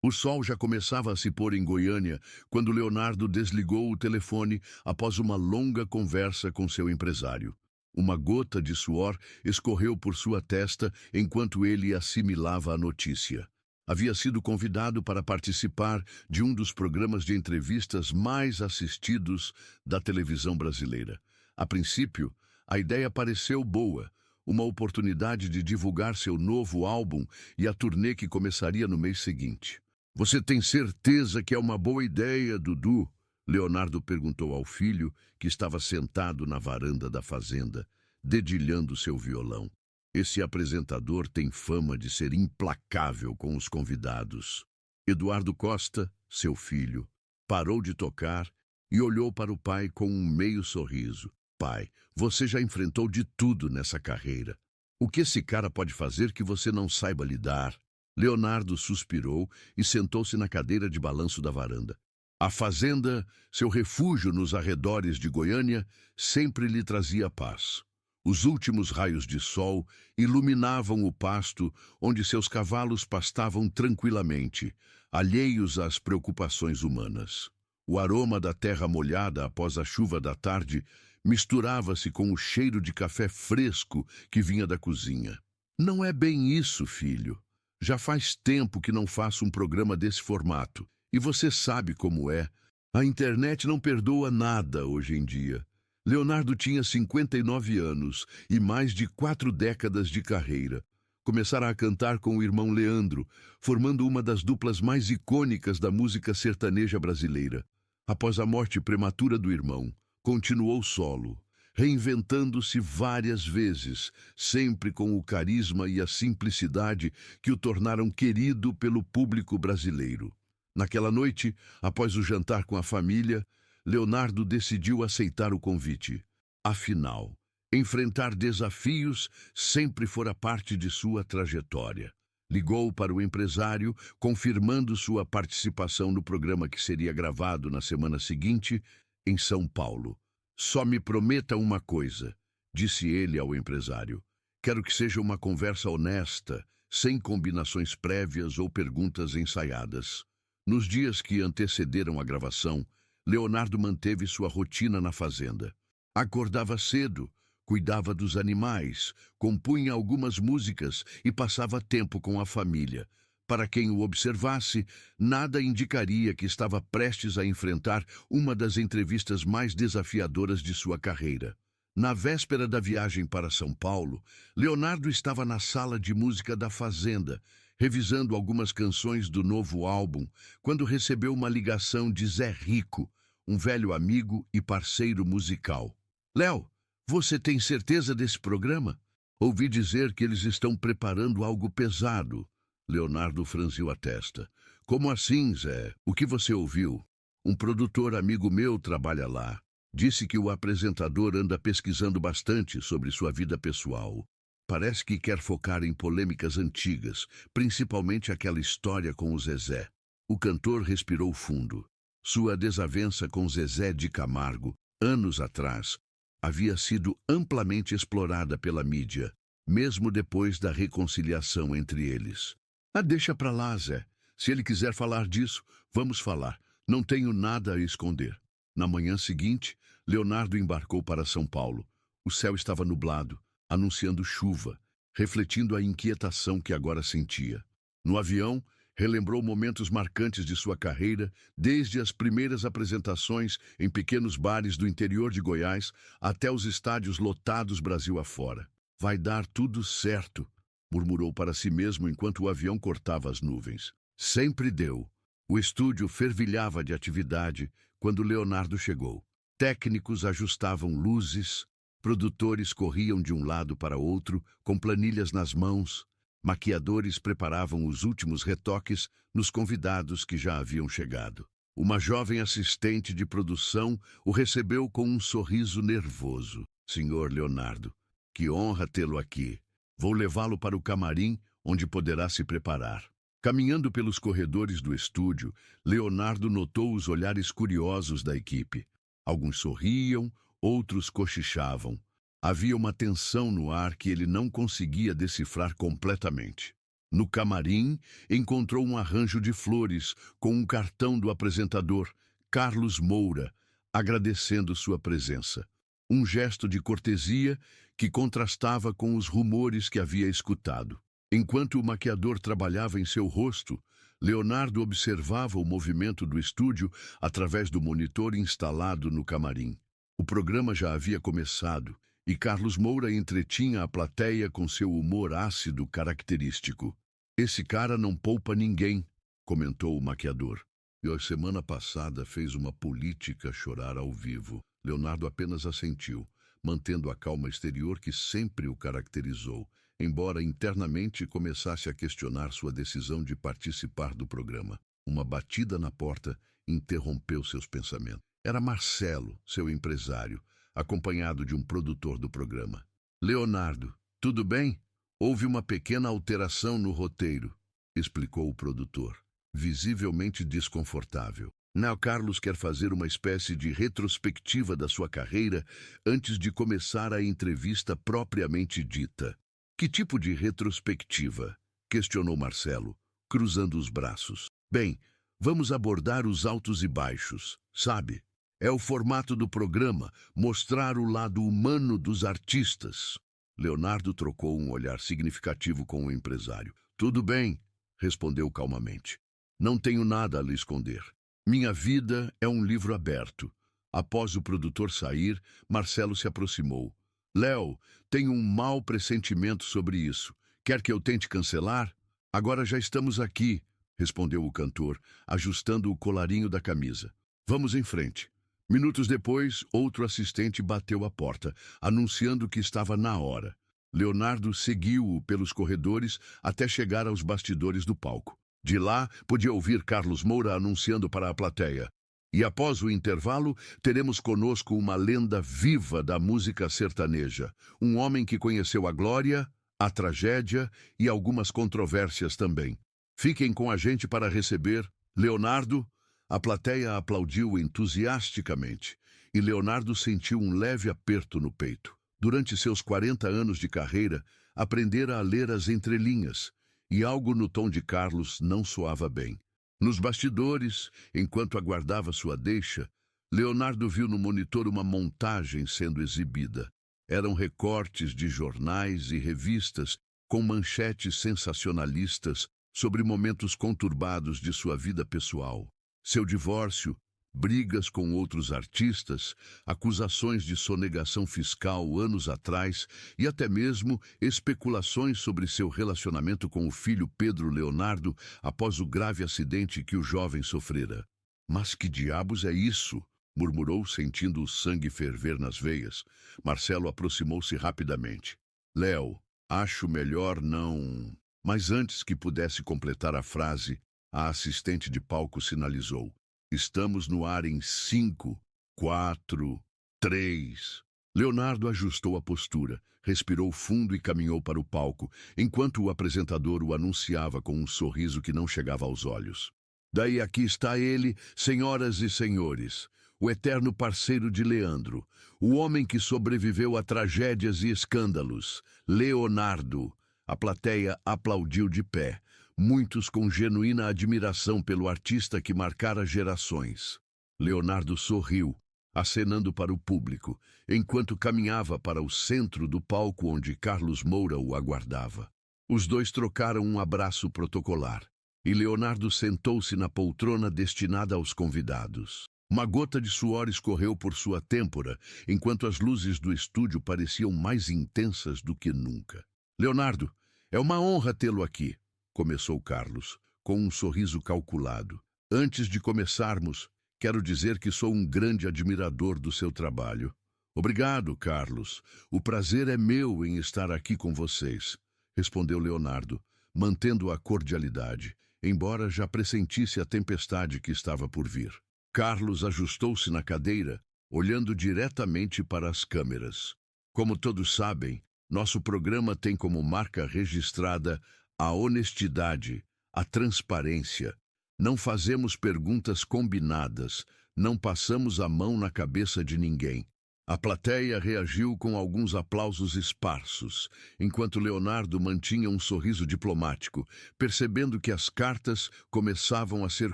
O sol já começava a se pôr em Goiânia quando Leonardo desligou o telefone após uma longa conversa com seu empresário. Uma gota de suor escorreu por sua testa enquanto ele assimilava a notícia. Havia sido convidado para participar de um dos programas de entrevistas mais assistidos da televisão brasileira. A princípio, a ideia pareceu boa, uma oportunidade de divulgar seu novo álbum e a turnê que começaria no mês seguinte. Você tem certeza que é uma boa ideia, Dudu? Leonardo perguntou ao filho, que estava sentado na varanda da fazenda, dedilhando seu violão. Esse apresentador tem fama de ser implacável com os convidados. Eduardo Costa, seu filho, parou de tocar e olhou para o pai com um meio sorriso. Pai, você já enfrentou de tudo nessa carreira. O que esse cara pode fazer que você não saiba lidar? Leonardo suspirou e sentou-se na cadeira de balanço da varanda. A fazenda, seu refúgio nos arredores de Goiânia, sempre lhe trazia paz. Os últimos raios de sol iluminavam o pasto onde seus cavalos pastavam tranquilamente, alheios às preocupações humanas. O aroma da terra molhada após a chuva da tarde misturava-se com o cheiro de café fresco que vinha da cozinha. Não é bem isso, filho. Já faz tempo que não faço um programa desse formato, e você sabe como é. A internet não perdoa nada hoje em dia. Leonardo tinha 59 anos e mais de 4 décadas de carreira. Começara a cantar com o irmão Leandro, formando uma das duplas mais icônicas da música sertaneja brasileira. Após a morte prematura do irmão, continuou solo, reinventando-se várias vezes, sempre com o carisma e a simplicidade que o tornaram querido pelo público brasileiro. Naquela noite, após o jantar com a família, Leonardo decidiu aceitar o convite. Afinal, enfrentar desafios sempre fora parte de sua trajetória. Ligou para o empresário, confirmando sua participação no programa que seria gravado na semana seguinte, em São Paulo. Só me prometa uma coisa, disse ele ao empresário. Quero que seja uma conversa honesta, sem combinações prévias ou perguntas ensaiadas. Nos dias que antecederam a gravação, Leonardo manteve sua rotina na fazenda. Acordava cedo, cuidava dos animais, compunha algumas músicas e passava tempo com a família. Para quem o observasse, nada indicaria que estava prestes a enfrentar uma das entrevistas mais desafiadoras de sua carreira. Na véspera da viagem para São Paulo, Leonardo estava na sala de música da fazenda, revisando algumas canções do novo álbum, quando recebeu uma ligação de Zé Rico, um velho amigo e parceiro musical. Léo, você tem certeza desse programa? Ouvi dizer que eles estão preparando algo pesado. Leonardo franziu a testa. Como assim, Zé? O que você ouviu? Um produtor amigo meu trabalha lá. Disse que o apresentador anda pesquisando bastante sobre sua vida pessoal. Parece que quer focar em polêmicas antigas, principalmente aquela história com o Zezé. O cantor respirou fundo. Sua desavença com Zezé de Camargo, anos atrás, havia sido amplamente explorada pela mídia, mesmo depois da reconciliação entre eles. Deixa pra lá, Zé. Se ele quiser falar disso, vamos falar. Não tenho nada a esconder. Na manhã seguinte, Leonardo embarcou para São Paulo. O céu estava nublado, anunciando chuva, refletindo a inquietação que agora sentia. No avião, relembrou momentos marcantes de sua carreira, desde as primeiras apresentações em pequenos bares do interior de Goiás até os estádios lotados Brasil afora. Vai dar tudo certo, murmurou para si mesmo enquanto o avião cortava as nuvens. Sempre deu. O estúdio fervilhava de atividade quando Leonardo chegou. Técnicos ajustavam luzes, produtores corriam de um lado para outro com planilhas nas mãos, maquiadores preparavam os últimos retoques nos convidados que já haviam chegado. Uma jovem assistente de produção o recebeu com um sorriso nervoso. Senhor Leonardo, que honra tê-lo aqui. Vou levá-lo para o camarim, onde poderá se preparar. Caminhando pelos corredores do estúdio, Leonardo notou os olhares curiosos da equipe. Alguns sorriam, outros cochichavam. Havia uma tensão no ar que ele não conseguia decifrar completamente. No camarim, encontrou um arranjo de flores com um cartão do apresentador, Carlos Moura, agradecendo sua presença. Um gesto de cortesia que contrastava com os rumores que havia escutado. Enquanto o maquiador trabalhava em seu rosto, Leonardo observava o movimento do estúdio através do monitor instalado no camarim. O programa já havia começado e Carlos Moura entretinha a plateia com seu humor ácido característico. "Esse cara não poupa ninguém", comentou o maquiador. "E a semana passada fez uma política chorar ao vivo." Leonardo apenas assentiu, mantendo a calma exterior que sempre o caracterizou, embora internamente começasse a questionar sua decisão de participar do programa. Uma batida na porta interrompeu seus pensamentos. Era Marcelo, seu empresário, acompanhado de um produtor do programa. "Leonardo, tudo bem? Houve uma pequena alteração no roteiro", explicou o produtor, visivelmente desconfortável. "Não, Carlos quer fazer uma espécie de retrospectiva da sua carreira antes de começar a entrevista propriamente dita." "Que tipo de retrospectiva?" questionou Marcelo, cruzando os braços. "Bem, vamos abordar os altos e baixos, sabe? É o formato do programa, mostrar o lado humano dos artistas." Leonardo trocou um olhar significativo com o empresário. "Tudo bem", respondeu calmamente. "Não tenho nada a lhe esconder. Minha vida é um livro aberto." Após o produtor sair, Marcelo se aproximou. "Léo, tenho um mau pressentimento sobre isso. Quer que eu tente cancelar?" "Agora já estamos aqui", respondeu o cantor, ajustando o colarinho da camisa. "Vamos em frente." Minutos depois, outro assistente bateu à porta, anunciando que estava na hora. Leonardo seguiu-o pelos corredores até chegar aos bastidores do palco. De lá, podia ouvir Carlos Moura anunciando para a plateia: "E após o intervalo, teremos conosco uma lenda viva da música sertaneja. Um homem que conheceu a glória, a tragédia e algumas controvérsias também. Fiquem com a gente para receber Leonardo." A plateia aplaudiu entusiasticamente e Leonardo sentiu um leve aperto no peito. Durante seus 40 anos de carreira, aprendera a ler as entrelinhas, e algo no tom de Carlos não soava bem. Nos bastidores, enquanto aguardava sua deixa, Leonardo viu no monitor uma montagem sendo exibida. Eram recortes de jornais e revistas com manchetes sensacionalistas sobre momentos conturbados de sua vida pessoal. Seu divórcio, brigas com outros artistas, acusações de sonegação fiscal anos atrás e até mesmo especulações sobre seu relacionamento com o filho Pedro Leonardo após o grave acidente que o jovem sofrera. "Mas que diabos é isso?", murmurou, sentindo o sangue ferver nas veias. Marcelo aproximou-se rapidamente. "Léo, acho melhor não..." Mas antes que pudesse completar a frase, a assistente de palco sinalizou: "Estamos no ar em 5, 4, 3. Leonardo ajustou a postura, respirou fundo e caminhou para o palco, enquanto o apresentador o anunciava com um sorriso que não chegava aos olhos. "Daí aqui está ele, senhoras e senhores, o eterno parceiro de Leandro, o homem que sobreviveu a tragédias e escândalos, Leonardo." A plateia aplaudiu de pé, muitos com genuína admiração pelo artista que marcara gerações. Leonardo sorriu, acenando para o público, enquanto caminhava para o centro do palco onde Carlos Moura o aguardava. Os dois trocaram um abraço protocolar, e Leonardo sentou-se na poltrona destinada aos convidados. Uma gota de suor escorreu por sua têmpora, enquanto as luzes do estúdio pareciam mais intensas do que nunca. "Leonardo, é uma honra tê-lo aqui", começou Carlos, com um sorriso calculado. "Antes de começarmos, quero dizer que sou um grande admirador do seu trabalho." "Obrigado, Carlos. O prazer é meu em estar aqui com vocês", respondeu Leonardo, mantendo a cordialidade, embora já pressentisse a tempestade que estava por vir. Carlos ajustou-se na cadeira, olhando diretamente para as câmeras. "Como todos sabem, nosso programa tem como marca registrada a honestidade, a transparência. Não fazemos perguntas combinadas, não passamos a mão na cabeça de ninguém. A plateia reagiu com alguns aplausos esparsos, enquanto Leonardo mantinha um sorriso diplomático, percebendo que as cartas começavam a ser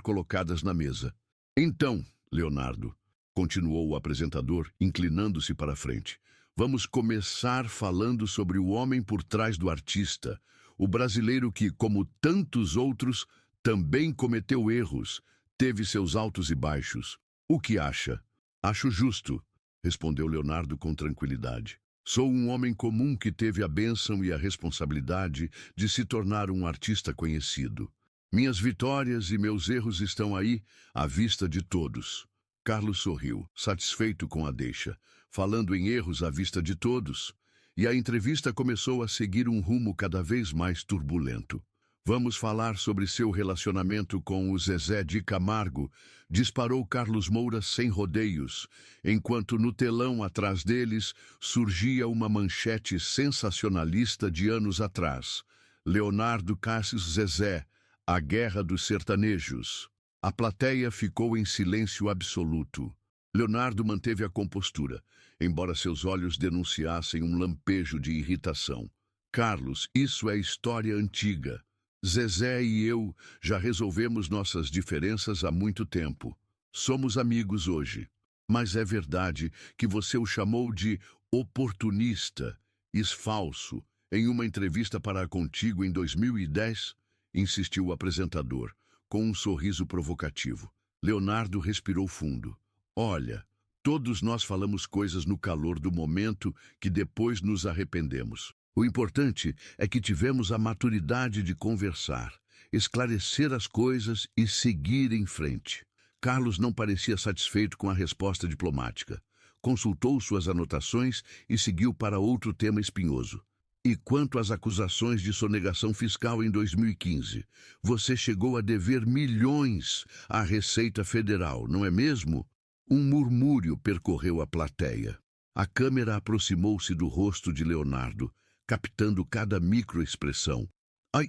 colocadas na mesa. Então, Leonardo, continuou o apresentador, inclinando-se para a frente, vamos começar falando sobre o homem por trás do artista, o brasileiro que, como tantos outros, também cometeu erros, teve seus altos e baixos. O que acha? Acho justo, respondeu Leonardo com tranquilidade. Sou um homem comum que teve a bênção e a responsabilidade de se tornar um artista conhecido. Minhas vitórias e meus erros estão aí, à vista de todos. Carlos sorriu, satisfeito com a deixa, falando em erros à vista de todos, e a entrevista começou a seguir um rumo cada vez mais turbulento. Vamos falar sobre seu relacionamento com o Zezé de Camargo, disparou Carlos Moura sem rodeios, enquanto no telão atrás deles surgia uma manchete sensacionalista de anos atrás. Leonardo Cassius Zezé, a Guerra dos Sertanejos. A plateia ficou em silêncio absoluto. Leonardo manteve a compostura, embora seus olhos denunciassem um lampejo de irritação. Carlos, isso é história antiga. Zezé e eu já resolvemos nossas diferenças há muito tempo. Somos amigos hoje. Mas é verdade que você o chamou de oportunista, falso, em uma entrevista para a Contigo em 2010? Insistiu o apresentador, com um sorriso provocativo. Leonardo respirou fundo. Olha, todos nós falamos coisas no calor do momento que depois nos arrependemos. O importante é que tivemos a maturidade de conversar, esclarecer as coisas e seguir em frente. Carlos não parecia satisfeito com a resposta diplomática. Consultou suas anotações e seguiu para outro tema espinhoso. E quanto às acusações de sonegação fiscal em 2015, você chegou a dever milhões à Receita Federal, não é mesmo? Um murmúrio percorreu a plateia. A câmera aproximou-se do rosto de Leonardo, captando cada microexpressão.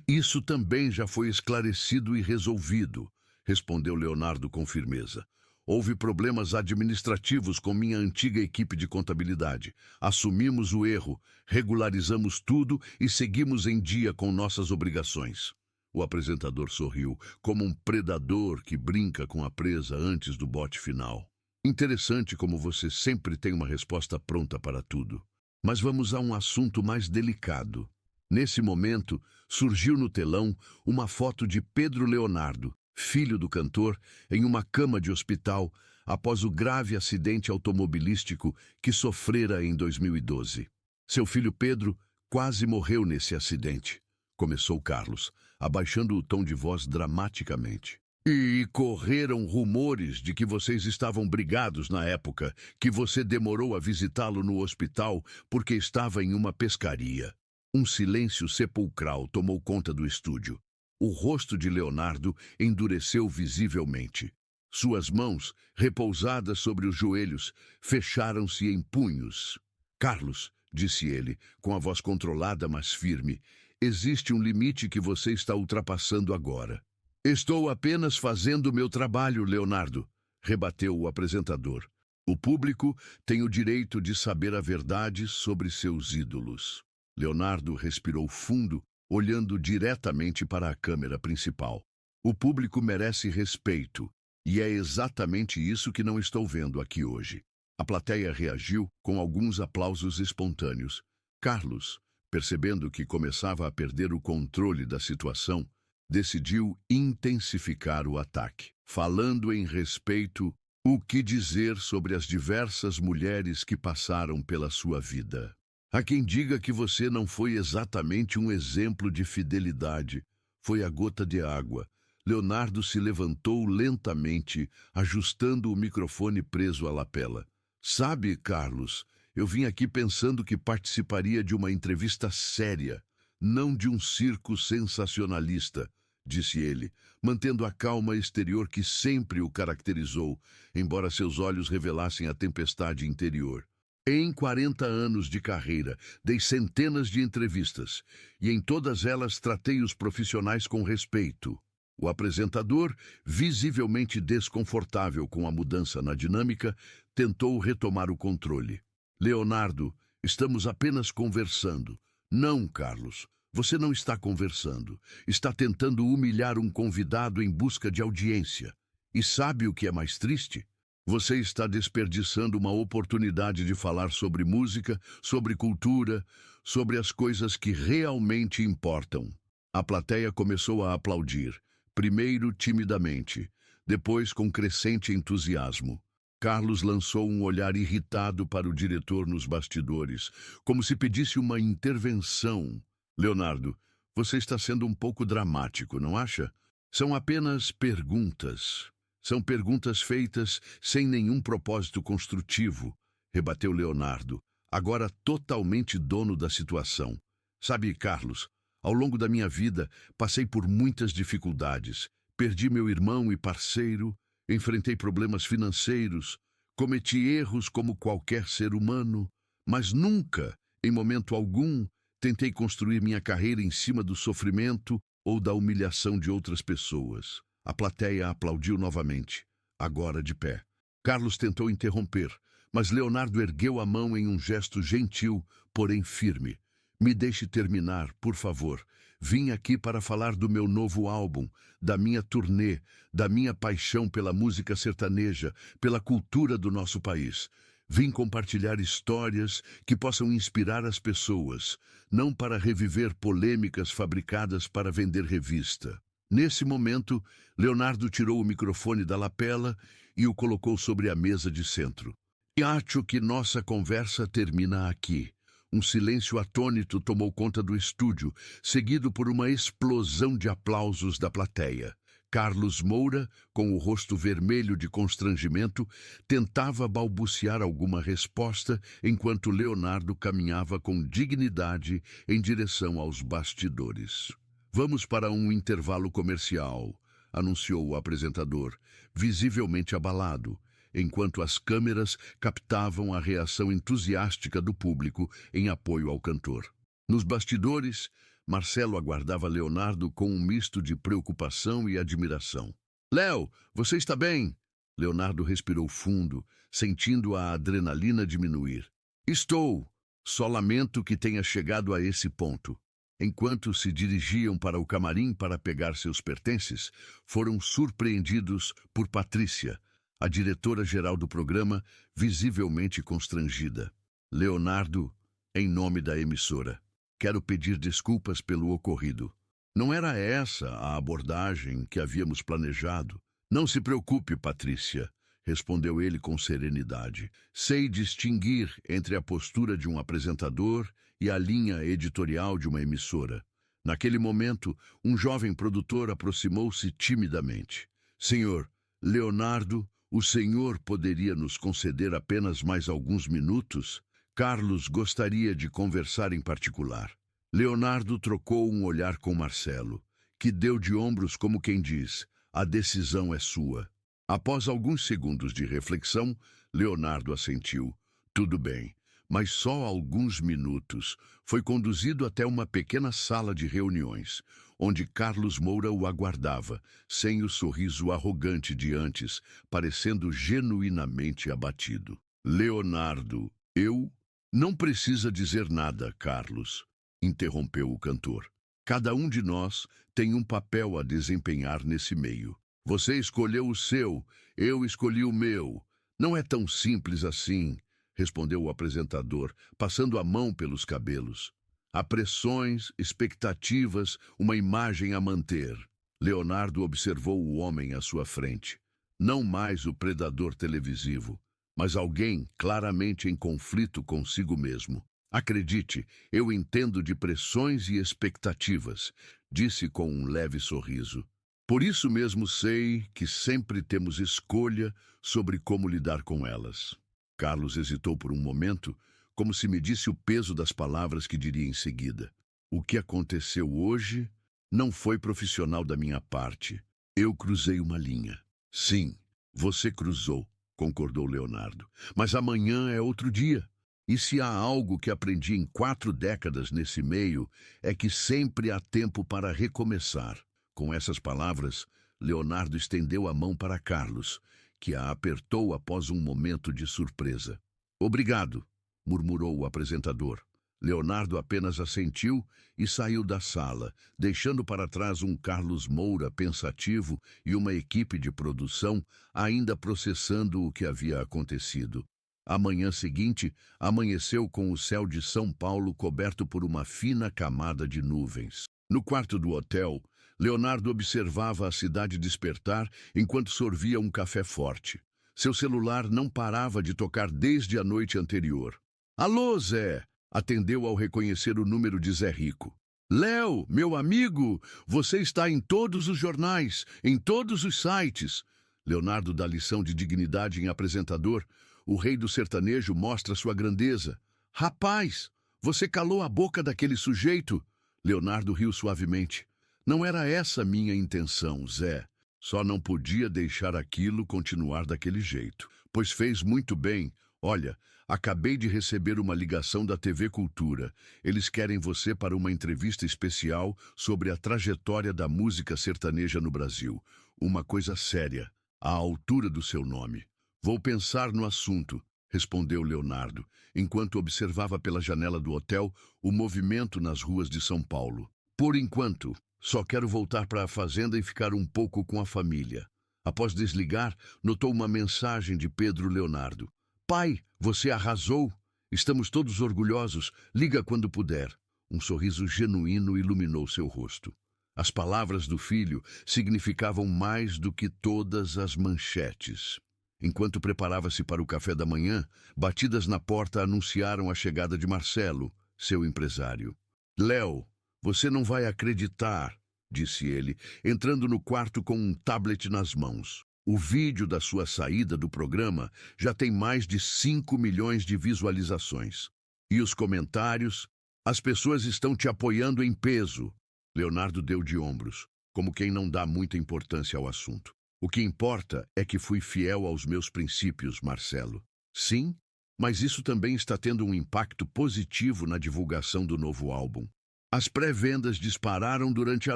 Isso também já foi esclarecido e resolvido, respondeu Leonardo com firmeza. Houve problemas administrativos com minha antiga equipe de contabilidade. Assumimos o erro, regularizamos tudo e seguimos em dia com nossas obrigações. O apresentador sorriu, como um predador que brinca com a presa antes do bote final. Interessante como você sempre tem uma resposta pronta para tudo. Mas vamos a um assunto mais delicado. Nesse momento, surgiu no telão uma foto de Pedro Leonardo, filho do cantor, em uma cama de hospital após o grave acidente automobilístico que sofrera em 2012. Seu filho Pedro quase morreu nesse acidente, começou Carlos, abaixando o tom de voz dramaticamente. E correram rumores de que vocês estavam brigados na época, que você demorou a visitá-lo no hospital porque estava em uma pescaria. Um silêncio sepulcral tomou conta do estúdio. O rosto de Leonardo endureceu visivelmente. Suas mãos, repousadas sobre os joelhos, fecharam-se em punhos. Carlos, disse ele, com a voz controlada mas firme, existe um limite que você está ultrapassando agora. Estou apenas fazendo meu trabalho, Leonardo, rebateu o apresentador. O público tem o direito de saber a verdade sobre seus ídolos. Leonardo respirou fundo, olhando diretamente para a câmera principal. O público merece respeito, e é exatamente isso que não estou vendo aqui hoje. A plateia reagiu com alguns aplausos espontâneos. Carlos, percebendo que começava a perder o controle da situação, decidiu intensificar o ataque, falando em respeito, o que dizer sobre as diversas mulheres que passaram pela sua vida. Há quem diga que você não foi exatamente um exemplo de fidelidade, foi a gota de água. Leonardo se levantou lentamente, ajustando o microfone preso à lapela. Sabe, Carlos, eu vim aqui pensando que participaria de uma entrevista séria, não de um circo sensacionalista, disse ele, mantendo a calma exterior que sempre o caracterizou, embora seus olhos revelassem a tempestade interior. Em 40 anos de carreira, dei centenas de entrevistas, e em todas elas tratei os profissionais com respeito. O apresentador, visivelmente desconfortável com a mudança na dinâmica, tentou retomar o controle. Leonardo, estamos apenas conversando. Não, Carlos, você não está conversando. Está tentando humilhar um convidado em busca de audiência. E sabe o que é mais triste? Você está desperdiçando uma oportunidade de falar sobre música, sobre cultura, sobre as coisas que realmente importam. A plateia começou a aplaudir, primeiro timidamente, depois com crescente entusiasmo. Carlos lançou um olhar irritado para o diretor nos bastidores, como se pedisse uma intervenção. Leonardo, você está sendo um pouco dramático, não acha? São apenas perguntas. São perguntas feitas sem nenhum propósito construtivo, rebateu Leonardo, agora totalmente dono da situação. Sabe, Carlos, ao longo da minha vida passei por muitas dificuldades. Perdi meu irmão e parceiro, enfrentei problemas financeiros, cometi erros como qualquer ser humano, mas nunca, em momento algum, tentei construir minha carreira em cima do sofrimento ou da humilhação de outras pessoas. A plateia aplaudiu novamente, agora de pé. Carlos tentou interromper, mas Leonardo ergueu a mão em um gesto gentil, porém firme. Me deixe terminar, por favor. Vim aqui para falar do meu novo álbum, da minha turnê, da minha paixão pela música sertaneja, pela cultura do nosso país. Vim compartilhar histórias que possam inspirar as pessoas, não para reviver polêmicas fabricadas para vender revista. Nesse momento, Leonardo tirou o microfone da lapela e o colocou sobre a mesa de centro. E acho que nossa conversa termina aqui. Um silêncio atônito tomou conta do estúdio, seguido por uma explosão de aplausos da plateia. Carlos Moura, com o rosto vermelho de constrangimento, tentava balbuciar alguma resposta enquanto Leonardo caminhava com dignidade em direção aos bastidores. Vamos para um intervalo comercial, anunciou o apresentador, visivelmente abalado, enquanto as câmeras captavam a reação entusiástica do público em apoio ao cantor. Nos bastidores, Marcelo aguardava Leonardo com um misto de preocupação e admiração. Léo, você está bem? Leonardo respirou fundo, sentindo a adrenalina diminuir. Estou. Só lamento que tenha chegado a esse ponto. Enquanto se dirigiam para o camarim para pegar seus pertences, foram surpreendidos por Patrícia, a diretora-geral do programa, visivelmente constrangida. Leonardo, em nome da emissora, quero pedir desculpas pelo ocorrido. Não era essa a abordagem que havíamos planejado. Não se preocupe, Patrícia, respondeu ele com serenidade. Sei distinguir entre a postura de um apresentador e a linha editorial de uma emissora. Naquele momento, um jovem produtor aproximou-se timidamente. Senhor, Leonardo, o senhor poderia nos conceder apenas mais alguns minutos? Carlos gostaria de conversar em particular. Leonardo trocou um olhar com Marcelo, que deu de ombros como quem diz, a decisão é sua. Após alguns segundos de reflexão, Leonardo assentiu. Tudo bem, mas só alguns minutos. Foi conduzido até uma pequena sala de reuniões, onde Carlos Moura o aguardava, sem o sorriso arrogante de antes, parecendo genuinamente abatido. Leonardo, eu... Não precisa dizer nada, Carlos, interrompeu o cantor. Cada um de nós tem um papel a desempenhar nesse meio. Você escolheu o seu, eu escolhi o meu. Não é tão simples assim, respondeu o apresentador, passando a mão pelos cabelos. Há pressões, expectativas, uma imagem a manter. Leonardo observou o homem à sua frente. Não mais o predador televisivo, mas alguém claramente em conflito consigo mesmo. Acredite, eu entendo de pressões e expectativas, disse com um leve sorriso. Por isso mesmo sei que sempre temos escolha sobre como lidar com elas. Carlos hesitou por um momento, como se medisse o peso das palavras que diria em seguida. O que aconteceu hoje não foi profissional da minha parte. Eu cruzei uma linha. Sim, você cruzou, concordou Leonardo. Mas amanhã é outro dia. E se há algo que aprendi em 4 décadas nesse meio, é que sempre há tempo para recomeçar. Com essas palavras, Leonardo estendeu a mão para Carlos, que a apertou após um momento de surpresa. Obrigado, murmurou o apresentador. Leonardo apenas assentiu e saiu da sala, deixando para trás um Carlos Moura pensativo e uma equipe de produção ainda processando o que havia acontecido. A manhã seguinte amanheceu com o céu de São Paulo coberto por uma fina camada de nuvens. No quarto do hotel, Leonardo observava a cidade despertar enquanto sorvia um café forte. Seu celular não parava de tocar desde a noite anterior. "Alô, Zé!" atendeu ao reconhecer o número de Zé Rico. "Léo, meu amigo, você está em todos os jornais, em todos os sites." Leonardo dá lição de dignidade em apresentador. O rei do sertanejo mostra sua grandeza. "Rapaz, você calou a boca daquele sujeito." Leonardo riu suavemente. "Não era essa minha intenção, Zé. Só não podia deixar aquilo continuar daquele jeito. Pois fez muito bem. Olha, acabei de receber uma ligação da TV Cultura. Eles querem você para uma entrevista especial sobre a trajetória da música sertaneja no Brasil. Uma coisa séria, à altura do seu nome." "Vou pensar no assunto", respondeu Leonardo, enquanto observava pela janela do hotel o movimento nas ruas de São Paulo. "Por enquanto, só quero voltar para a fazenda e ficar um pouco com a família." Após desligar, notou uma mensagem de Pedro Leonardo. "Pai, você arrasou! Estamos todos orgulhosos. Liga quando puder." Um sorriso genuíno iluminou seu rosto. As palavras do filho significavam mais do que todas as manchetes. Enquanto preparava-se para o café da manhã, batidas na porta anunciaram a chegada de Marcelo, seu empresário. "Léo, você não vai acreditar", disse ele, entrando no quarto com um tablet nas mãos. "O vídeo da sua saída do programa já tem mais de 5 milhões de visualizações. E os comentários? As pessoas estão te apoiando em peso." Leonardo deu de ombros, como quem não dá muita importância ao assunto. "O que importa é que fui fiel aos meus princípios, Marcelo." "Sim, mas isso também está tendo um impacto positivo na divulgação do novo álbum. As pré-vendas dispararam durante a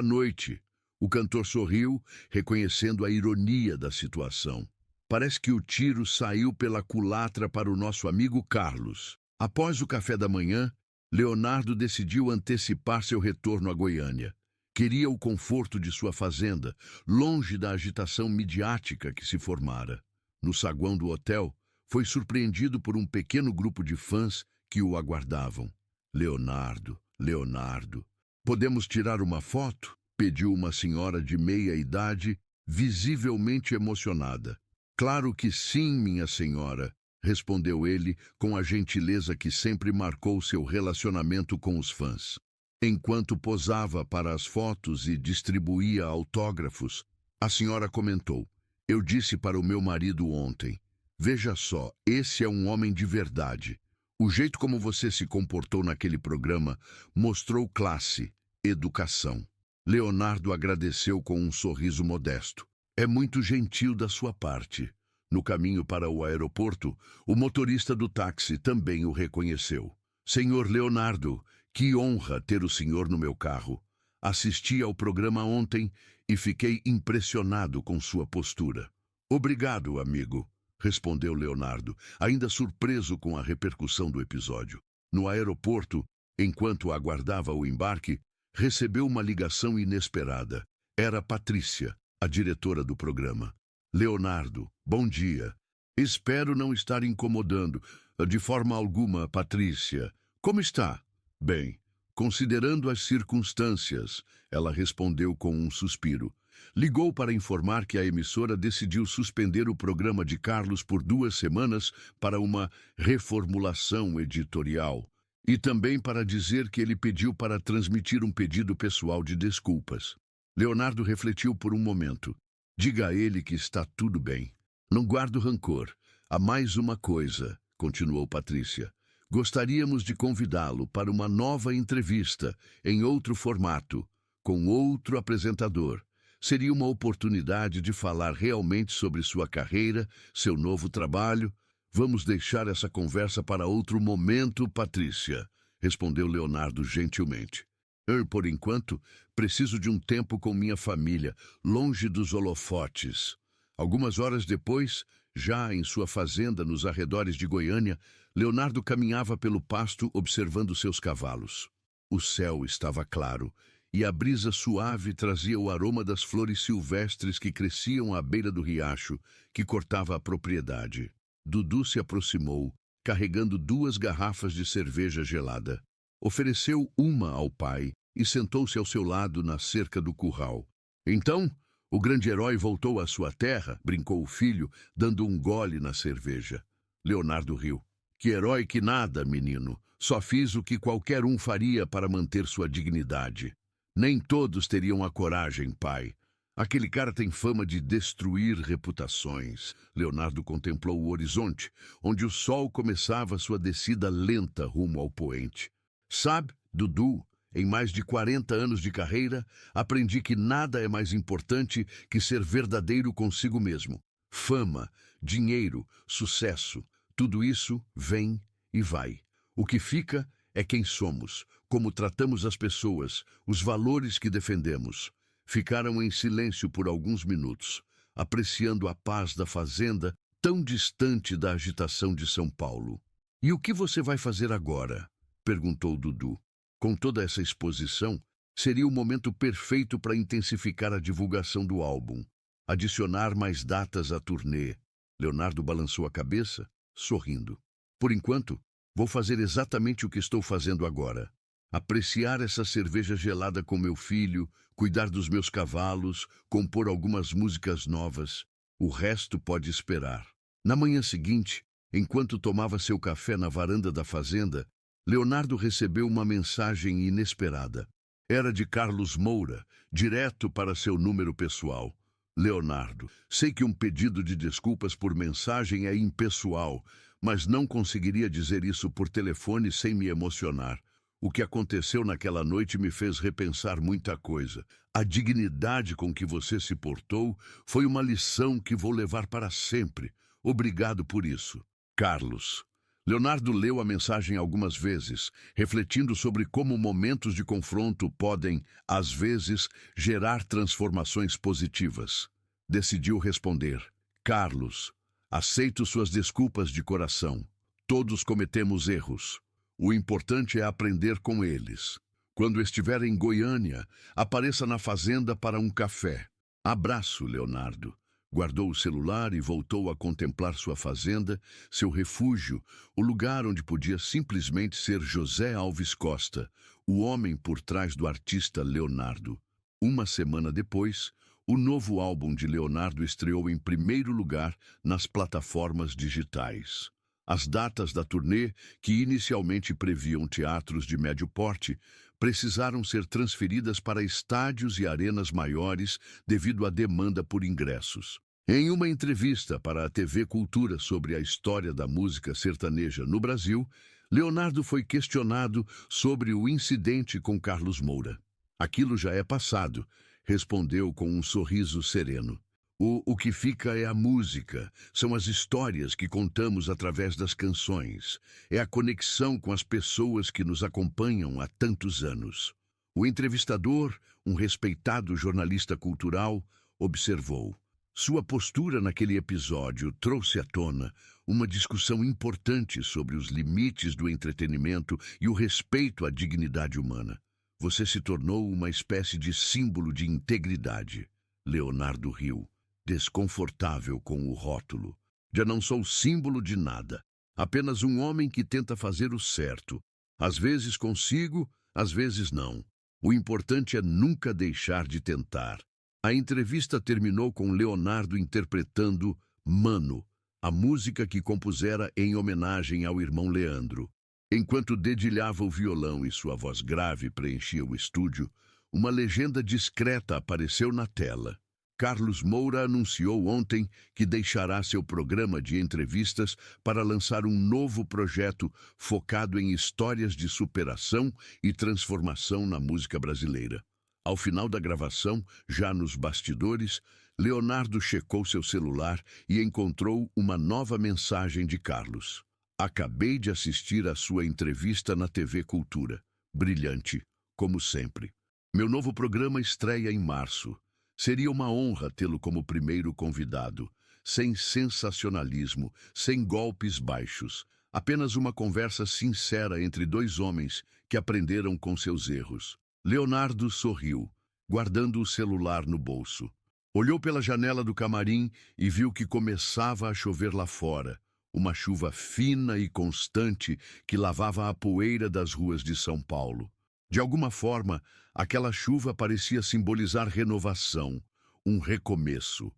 noite." O cantor sorriu, reconhecendo a ironia da situação. "Parece que o tiro saiu pela culatra para o nosso amigo Carlos." Após o café da manhã, Leonardo decidiu antecipar seu retorno a Goiânia. Queria o conforto de sua fazenda, longe da agitação midiática que se formara. No saguão do hotel, foi surpreendido por um pequeno grupo de fãs que o aguardavam. "Leonardo, Leonardo, podemos tirar uma foto?" pediu uma senhora de meia idade, visivelmente emocionada. "Claro que sim, minha senhora", respondeu ele com a gentileza que sempre marcou seu relacionamento com os fãs. Enquanto posava para as fotos e distribuía autógrafos, a senhora comentou: "Eu disse para o meu marido ontem, veja só, esse é um homem de verdade. O jeito como você se comportou naquele programa mostrou classe, educação." Leonardo agradeceu com um sorriso modesto. "É muito gentil da sua parte." No caminho para o aeroporto, o motorista do táxi também o reconheceu. "Senhor Leonardo, que honra ter o senhor no meu carro. Assisti ao programa ontem e fiquei impressionado com sua postura." "Obrigado, amigo", respondeu Leonardo, ainda surpreso com a repercussão do episódio. No aeroporto, enquanto aguardava o embarque, recebeu uma ligação inesperada. Era Patrícia, a diretora do programa. "Leonardo, bom dia. Espero não estar incomodando. De forma alguma, Patrícia. Como está?" "Bem, considerando as circunstâncias", ela respondeu com um suspiro. Ligou para informar que a emissora decidiu suspender o programa de Carlos por 2 semanas para uma reformulação editorial. E também para dizer que ele pediu para transmitir um pedido pessoal de desculpas. Leonardo refletiu por um momento. "Diga a ele que está tudo bem. Não guardo rancor. Há mais uma coisa", continuou Patrícia. "Gostaríamos de convidá-lo para uma nova entrevista, em outro formato, com outro apresentador. Seria uma oportunidade de falar realmente sobre sua carreira, seu novo trabalho." "Vamos deixar essa conversa para outro momento, Patrícia", respondeu Leonardo gentilmente. "Eu, por enquanto, preciso de um tempo com minha família, longe dos holofotes." Algumas horas depois, Já em sua fazenda nos arredores de Goiânia, Leonardo caminhava pelo pasto observando seus cavalos. O céu estava claro e a brisa suave trazia o aroma das flores silvestres que cresciam à beira do riacho que cortava a propriedade. Dudu se aproximou, carregando 2 garrafas de cerveja gelada. Ofereceu uma ao pai e sentou-se ao seu lado na cerca do curral. Então, o grande herói voltou à sua terra, brincou o filho, dando um gole na cerveja. Leonardo riu. Que herói que nada, menino. Só fiz o que qualquer um faria para manter sua dignidade. Nem todos teriam a coragem, pai. Aquele cara tem fama de destruir reputações. Leonardo contemplou o horizonte, onde o sol começava sua descida lenta rumo ao poente. Sabe, Dudu, em mais de 40 anos de carreira, aprendi que nada é mais importante que ser verdadeiro consigo mesmo. Fama, dinheiro, sucesso, tudo isso vem e vai. O que fica é quem somos, como tratamos as pessoas, os valores que defendemos. Ficaram em silêncio por alguns minutos, apreciando a paz da fazenda, tão distante da agitação de São Paulo. E o que você vai fazer agora? Perguntou Dudu. Com toda essa exposição, seria o momento perfeito para intensificar a divulgação do álbum, adicionar mais datas à turnê. Leonardo balançou a cabeça, sorrindo. Por enquanto, vou fazer exatamente o que estou fazendo agora. Apreciar essa cerveja gelada com meu filho, cuidar dos meus cavalos, compor algumas músicas novas. O resto pode esperar. Na manhã seguinte, enquanto tomava seu café na varanda da fazenda, Leonardo recebeu uma mensagem inesperada. Era de Carlos Moura, direto para seu número pessoal. Leonardo, sei que um pedido de desculpas por mensagem é impessoal, mas não conseguiria dizer isso por telefone sem me emocionar. O que aconteceu naquela noite me fez repensar muita coisa. A dignidade com que você se portou foi uma lição que vou levar para sempre. Obrigado por isso. Carlos. Leonardo leu a mensagem algumas vezes, refletindo sobre como momentos de confronto podem, às vezes, gerar transformações positivas. Decidiu responder. Carlos, aceito suas desculpas de coração. Todos cometemos erros. O importante é aprender com eles. Quando estiver em Goiânia, apareça na fazenda para um café. Abraço, Leonardo. Guardou o celular e voltou a contemplar sua fazenda, seu refúgio, o lugar onde podia simplesmente ser José Alves Costa, o homem por trás do artista Leonardo. Uma semana depois, o novo álbum de Leonardo estreou em primeiro lugar nas plataformas digitais. As datas da turnê, que inicialmente previam teatros de médio porte, precisaram ser transferidas para estádios e arenas maiores devido à demanda por ingressos. Em uma entrevista para a TV Cultura sobre a história da música sertaneja no Brasil, Leonardo foi questionado sobre o incidente com Carlos Moura. Aquilo já é passado, respondeu com um sorriso sereno. O que fica é a música, são as histórias que contamos através das canções, é a conexão com as pessoas que nos acompanham há tantos anos. O entrevistador, um respeitado jornalista cultural, observou. Sua postura naquele episódio trouxe à tona uma discussão importante sobre os limites do entretenimento e o respeito à dignidade humana. Você se tornou uma espécie de símbolo de integridade. Leonardo riu. Desconfortável com o rótulo. Já não sou símbolo de nada, apenas um homem que tenta fazer o certo. Às vezes consigo, às vezes não. O importante é nunca deixar de tentar. A entrevista terminou com Leonardo interpretando Mano, a música que compusera em homenagem ao irmão Leandro. Enquanto dedilhava o violão e sua voz grave preenchia o estúdio, uma legenda discreta apareceu na tela. Carlos Moura anunciou ontem que deixará seu programa de entrevistas para lançar um novo projeto focado em histórias de superação e transformação na música brasileira. Ao final da gravação, já nos bastidores, Leonardo checou seu celular e encontrou uma nova mensagem de Carlos. Acabei de assistir à sua entrevista na TV Cultura. Brilhante, como sempre. Meu novo programa estreia em março. Seria uma honra tê-lo como primeiro convidado. sem sensacionalismo, sem golpes baixos. Apenas uma conversa sincera entre dois homens que aprenderam com seus erros. Leonardo sorriu, guardando o celular no bolso. Olhou pela janela do camarim e viu que começava a chover lá fora. Uma chuva fina e constante que lavava a poeira das ruas de São Paulo. De alguma forma, aquela chuva parecia simbolizar renovação, um recomeço.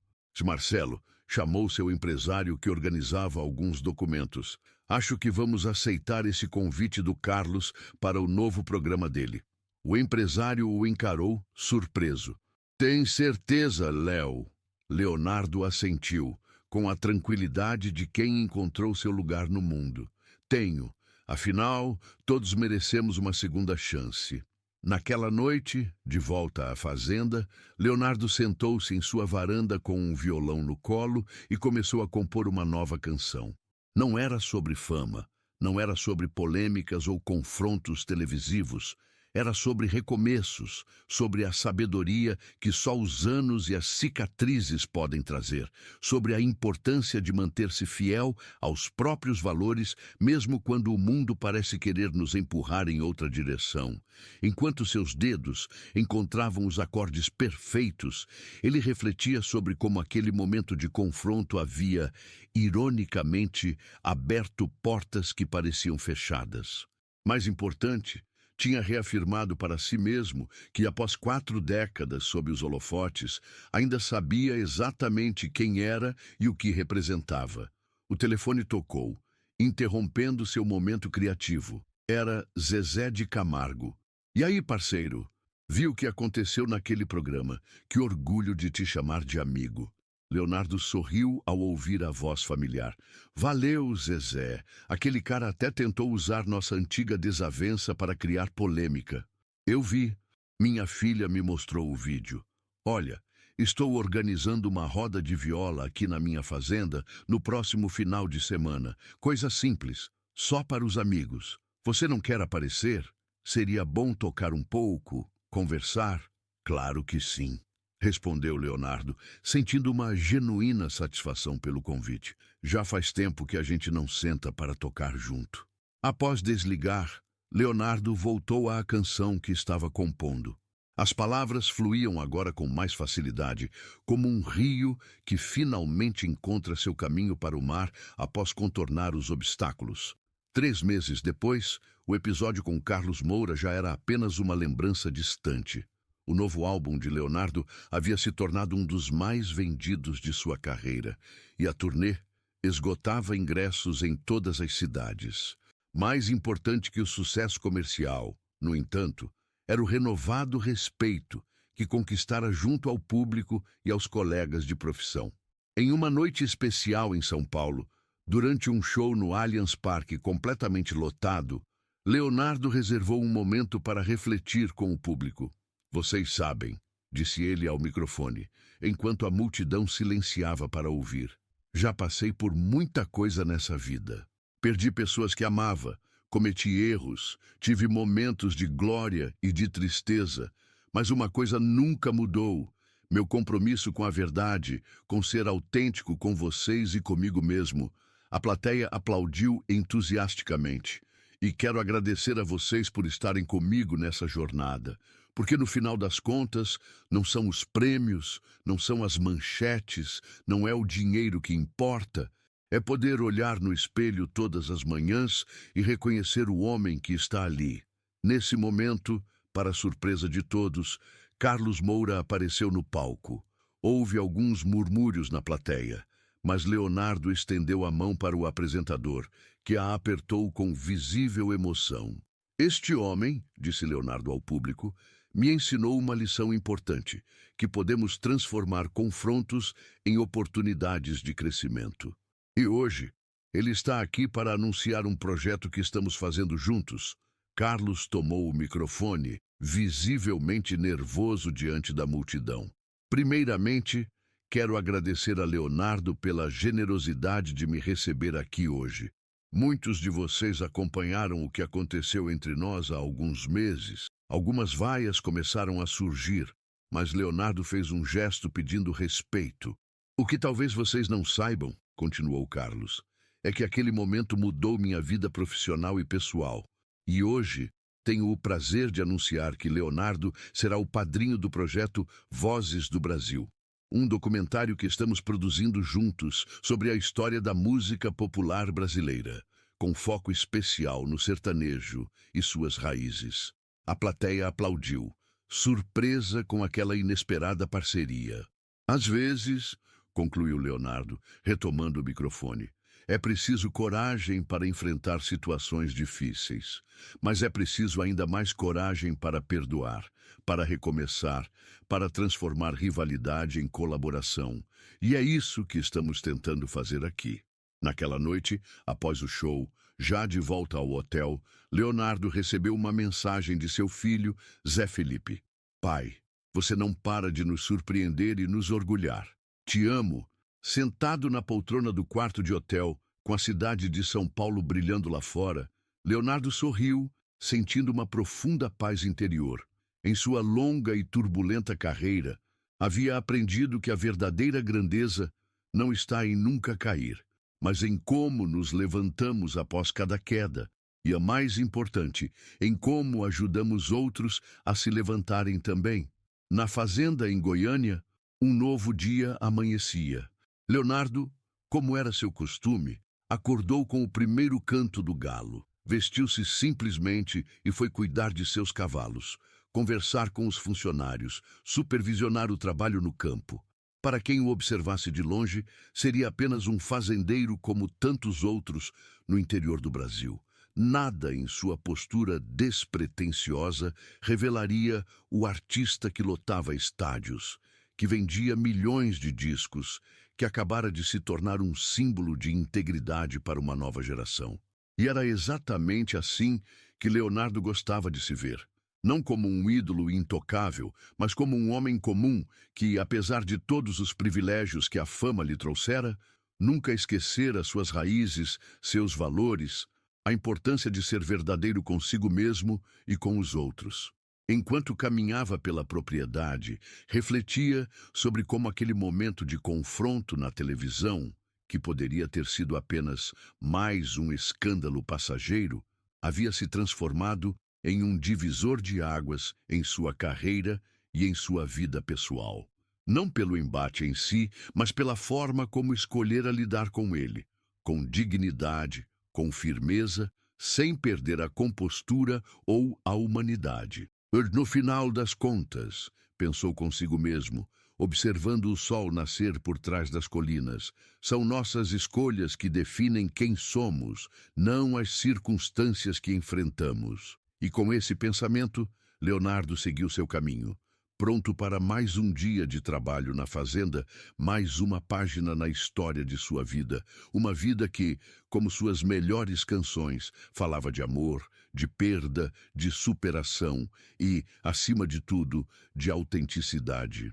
Marcelo chamou seu empresário que organizava alguns documentos. Acho que vamos aceitar esse convite do Carlos para o novo programa dele. O empresário o encarou, surpreso. Tem certeza, Léo? Leonardo assentiu, com a tranquilidade de quem encontrou seu lugar no mundo. Tenho. Afinal, todos merecemos uma segunda chance. Naquela noite, de volta à fazenda, Leonardo sentou-se em sua varanda com um violão no colo e começou a compor uma nova canção. Não era sobre fama, não era sobre polêmicas ou confrontos televisivos. Era sobre recomeços, sobre a sabedoria que só os anos e as cicatrizes podem trazer, sobre a importância de manter-se fiel aos próprios valores, mesmo quando o mundo parece querer nos empurrar em outra direção. Enquanto seus dedos encontravam os acordes perfeitos, ele refletia sobre como aquele momento de confronto havia, ironicamente, aberto portas que pareciam fechadas. Mais importante, tinha reafirmado para si mesmo que, após 4 décadas sob os holofotes, ainda sabia exatamente quem era e o que representava. O telefone tocou, interrompendo seu momento criativo. Era Zezé de Camargo. E aí, parceiro? Vi o que aconteceu naquele programa. Que orgulho de te chamar de amigo. Leonardo sorriu ao ouvir a voz familiar. Valeu, Zezé. Aquele cara até tentou usar nossa antiga desavença para criar polêmica. Eu vi. Minha filha me mostrou o vídeo. Olha, estou organizando uma roda de viola aqui na minha fazenda no próximo final de semana. Coisa simples, só para os amigos. Você não quer aparecer? Seria bom tocar um pouco, conversar? Claro que sim. Respondeu Leonardo, sentindo uma genuína satisfação pelo convite. Já faz tempo que a gente não senta para tocar junto. Após desligar, Leonardo voltou à canção que estava compondo. As palavras fluíam agora com mais facilidade, como um rio que finalmente encontra seu caminho para o mar após contornar os obstáculos. 3 meses depois, o episódio com Carlos Moura já era apenas uma lembrança distante. O novo álbum de Leonardo havia se tornado um dos mais vendidos de sua carreira, e a turnê esgotava ingressos em todas as cidades. Mais importante que o sucesso comercial, no entanto, era o renovado respeito que conquistara junto ao público e aos colegas de profissão. Em uma noite especial em São Paulo, durante um show no Allianz Parque completamente lotado, Leonardo reservou um momento para refletir com o público. Vocês sabem, disse ele ao microfone, enquanto a multidão silenciava para ouvir. Já passei por muita coisa nessa vida. Perdi pessoas que amava, cometi erros, tive momentos de glória e de tristeza, mas uma coisa nunca mudou: meu compromisso com a verdade, com ser autêntico com vocês e comigo mesmo. A plateia aplaudiu entusiasticamente. E quero agradecer a vocês por estarem comigo nessa jornada. Porque no final das contas, não são os prêmios, não são as manchetes, não é o dinheiro que importa. É poder olhar no espelho todas as manhãs e reconhecer o homem que está ali. Nesse momento, para surpresa de todos, Carlos Moura apareceu no palco. Houve alguns murmúrios na plateia, mas Leonardo estendeu a mão para o apresentador, que a apertou com visível emoção. Este homem, disse Leonardo ao público, me ensinou uma lição importante, que podemos transformar confrontos em oportunidades de crescimento. E hoje, ele está aqui para anunciar um projeto que estamos fazendo juntos. Carlos tomou o microfone, visivelmente nervoso diante da multidão. Primeiramente, quero agradecer a Leonardo pela generosidade de me receber aqui hoje. Muitos de vocês acompanharam o que aconteceu entre nós há alguns meses. Algumas vaias começaram a surgir, mas Leonardo fez um gesto pedindo respeito. O que talvez vocês não saibam, continuou Carlos, é que aquele momento mudou minha vida profissional e pessoal. E hoje tenho o prazer de anunciar que Leonardo será o padrinho do projeto Vozes do Brasil, um documentário que estamos produzindo juntos sobre a história da música popular brasileira, com foco especial no sertanejo e suas raízes. A plateia aplaudiu, surpresa com aquela inesperada parceria. Às vezes, concluiu Leonardo, retomando o microfone, é preciso coragem para enfrentar situações difíceis, mas é preciso ainda mais coragem para perdoar, para recomeçar, para transformar rivalidade em colaboração. E é isso que estamos tentando fazer aqui. Naquela noite, após o show, já de volta ao hotel, Leonardo recebeu uma mensagem de seu filho, Zé Felipe. Pai, você não para de nos surpreender e nos orgulhar. Te amo. Sentado na poltrona do quarto de hotel, com a cidade de São Paulo brilhando lá fora, Leonardo sorriu, sentindo uma profunda paz interior. Em sua longa e turbulenta carreira, havia aprendido que a verdadeira grandeza não está em nunca cair, mas em como nos levantamos após cada queda, e a mais importante, em como ajudamos outros a se levantarem também. Na fazenda em Goiânia, um novo dia amanhecia. Leonardo, como era seu costume, acordou com o primeiro canto do galo, vestiu-se simplesmente e foi cuidar de seus cavalos, conversar com os funcionários, supervisionar o trabalho no campo. Para quem o observasse de longe, seria apenas um fazendeiro como tantos outros no interior do Brasil. Nada em sua postura despretensiosa revelaria o artista que lotava estádios, que vendia milhões de discos, que acabara de se tornar um símbolo de integridade para uma nova geração. E era exatamente assim que Leonardo gostava de se ver. Não como um ídolo intocável, mas como um homem comum que, apesar de todos os privilégios que a fama lhe trouxera, nunca esquecera suas raízes, seus valores, a importância de ser verdadeiro consigo mesmo e com os outros. Enquanto caminhava pela propriedade, refletia sobre como aquele momento de confronto na televisão, que poderia ter sido apenas mais um escândalo passageiro, havia se transformado em um divisor de águas em sua carreira e em sua vida pessoal. Não pelo embate em si, mas pela forma como escolhera lidar com ele, com dignidade, com firmeza, sem perder a compostura ou a humanidade. No final das contas, pensou consigo mesmo, observando o sol nascer por trás das colinas, são nossas escolhas que definem quem somos, não as circunstâncias que enfrentamos. E com esse pensamento, Leonardo seguiu seu caminho, pronto para mais um dia de trabalho na fazenda, mais uma página na história de sua vida, uma vida que, como suas melhores canções, falava de amor, de perda, de superação e, acima de tudo, de autenticidade.